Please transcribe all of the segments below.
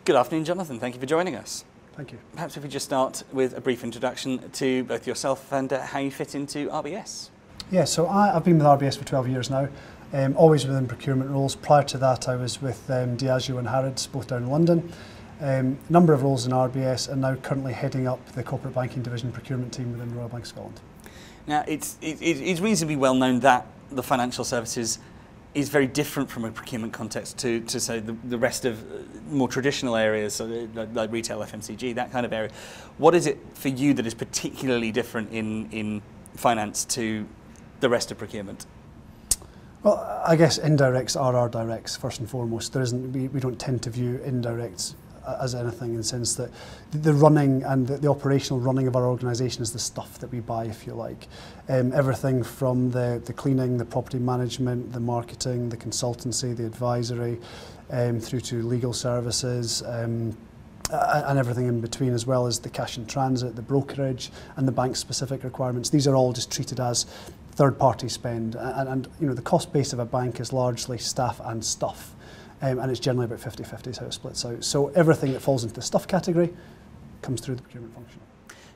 Good afternoon, Jonathan. Thank you for joining us. Thank you. Perhaps if we just start with a brief introduction to both yourself and how you fit into RBS. Yeah, so I've been with RBS for 12 years now, always within procurement roles. Prior to that, I was with Diageo and Harrods, both down in London. Number of roles in RBS, and now currently heading up the corporate banking division procurement team within Royal Bank of Scotland. Now, it's reasonably well known that the financial services is very different from a procurement context to say, the rest of more traditional areas, so like retail, FMCG, that kind of area. What is it for you that is particularly different in finance to the rest of procurement? Well, I guess indirects are our directs, first and foremost. We don't tend to view indirects as anything, in the sense that the running and the operational running of our organisation is the stuff that we buy, if you like. Everything from the cleaning, the property management, the marketing, the consultancy, the advisory, through to legal services, and everything in between, as well as the cash in transit, the brokerage, and the bank-specific requirements. These are all just treated as third-party spend, and you know, the cost base of a bank is largely staff and stuff. And it's generally about 50-50 is how it splits out. So everything that falls into the stuff category comes through the procurement function.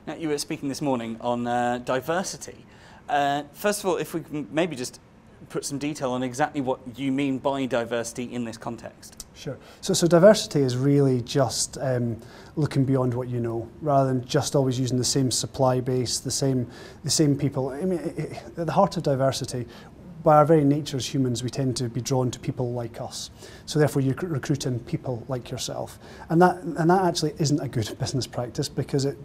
Now, you were speaking this morning on diversity. First of all, if we can maybe just put some detail on exactly what you mean by diversity in this context. Sure. So diversity is really just looking beyond what you know, rather than just always using the same supply base, the same people. I mean, at the heart of diversity, by our very nature as humans, we tend to be drawn to people like us. So therefore you recruit in people like yourself. And that actually isn't a good business practice, because it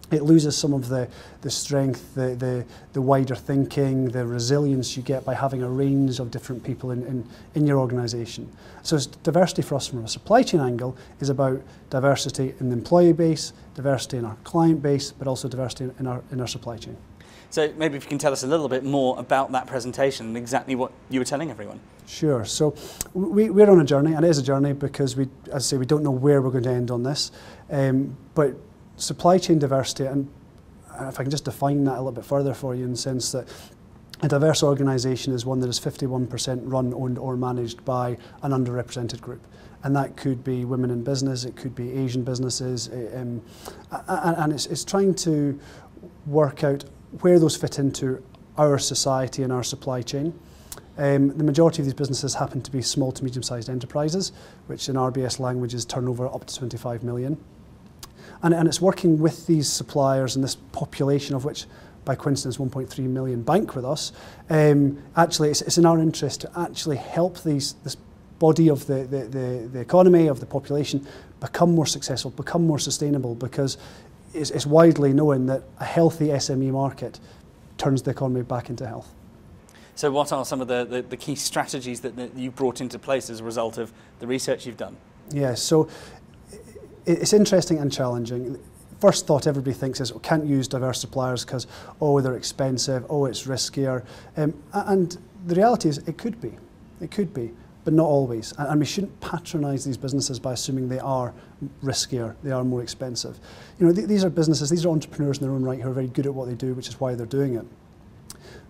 loses some of the strength, the wider thinking, the resilience you get by having a range of different people in your organisation. So diversity for us from a supply chain angle is about diversity in the employee base, diversity in our client base, but also diversity in our supply chain. So maybe if you can tell us a little bit more about that presentation and exactly what you were telling everyone. Sure. So we're on a journey, and it is a journey because as I say, we don't know where we're going to end on this. But supply chain diversity, and if I can just define that a little bit further for you, in the sense that a diverse organisation is one that is 51% run, owned or managed by an underrepresented group. And that could be women in business, it could be Asian businesses, and it's trying to work out where those fit into our society and our supply chain. The majority of these businesses happen to be small to medium-sized enterprises, which in RBS language is turnover up to 25 million. And it's working with these suppliers and this population, of which, by coincidence, 1.3 million bank with us. Actually, it's in our interest to actually help this body of the economy, of the population, become more successful, become more sustainable, because it's widely known that a healthy SME market turns the economy back into health. So what are some of the key strategies that you brought into place as a result of the research you've done? Yeah, so it's interesting and challenging. First thought everybody thinks is, can't use diverse suppliers because, oh, they're expensive, oh, it's riskier. And the reality is it could be, but not always. And we shouldn't patronise these businesses by assuming they are riskier, they are more expensive. You know, these are businesses, these are entrepreneurs in their own right who are very good at what they do, which is why they're doing it.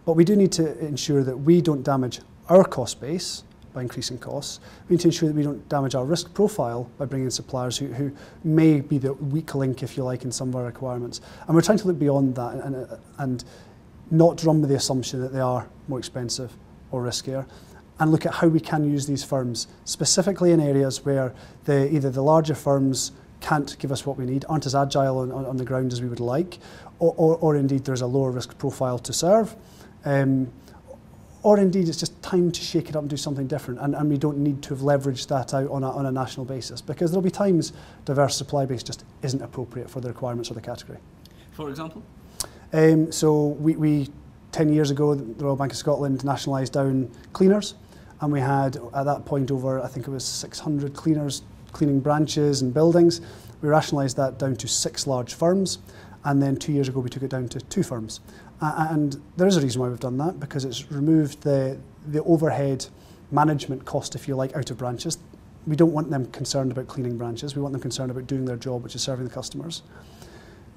But we do need to ensure that we don't damage our cost base by increasing costs. We need to ensure that we don't damage our risk profile by bringing in suppliers who may be the weak link, if you like, in some of our requirements. And we're trying to look beyond that and not run with the assumption that they are more expensive or riskier, and look at how we can use these firms, specifically in areas where either the larger firms can't give us what we need, aren't as agile on the ground as we would like, or indeed there's a lower risk profile to serve, or indeed it's just time to shake it up and do something different, and we don't need to have leveraged that out on a national basis, because there'll be times diverse supply base just isn't appropriate for the requirements of the category. For example? So we 10 years ago, the Royal Bank of Scotland nationalised down cleaners, and we had at that point over, I think it was 600 cleaners cleaning branches and buildings. We rationalised that down to 6 large firms, and then 2 years ago we took it down to 2 firms. And there is a reason why we've done that, because it's removed the overhead management cost, if you like, out of branches. We don't want them concerned about cleaning branches, we want them concerned about doing their job, which is serving the customers.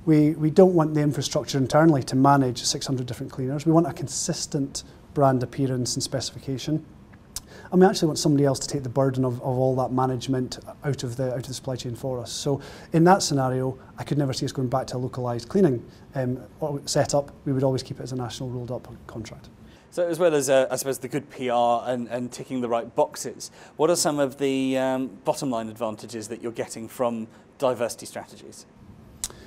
We don't want the infrastructure internally to manage 600 different cleaners. We want a consistent brand appearance and specification. And we actually want somebody else to take the burden of all that management out of the supply chain for us. So in that scenario, I could never see us going back to a localised cleaning setup. We would always keep it as a national rolled up contract. So as well as, I suppose, the good PR and ticking the right boxes, what are some of the bottom line advantages that you're getting from diversity strategies?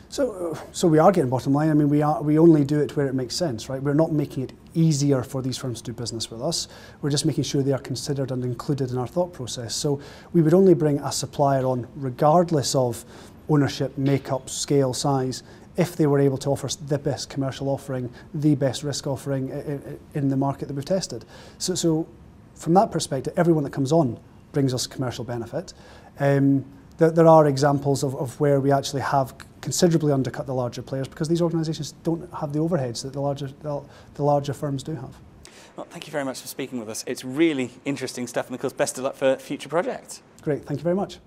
So we are getting bottom line. I mean, we only do it where it makes sense, right? We're not making it easier for these firms to do business with us. We're just making sure they are considered and included in our thought process. So we would only bring a supplier on regardless of ownership, makeup, scale, size, if they were able to offer the best commercial offering, the best risk offering in the market that we've tested. So from that perspective, everyone that comes on brings us commercial benefit. There are examples of where we actually have considerably undercut the larger players because these organisations don't have the overheads that the larger firms do have. Well, thank you very much for speaking with us. It's really interesting stuff, and of course, best of luck for future projects. Great, thank you very much.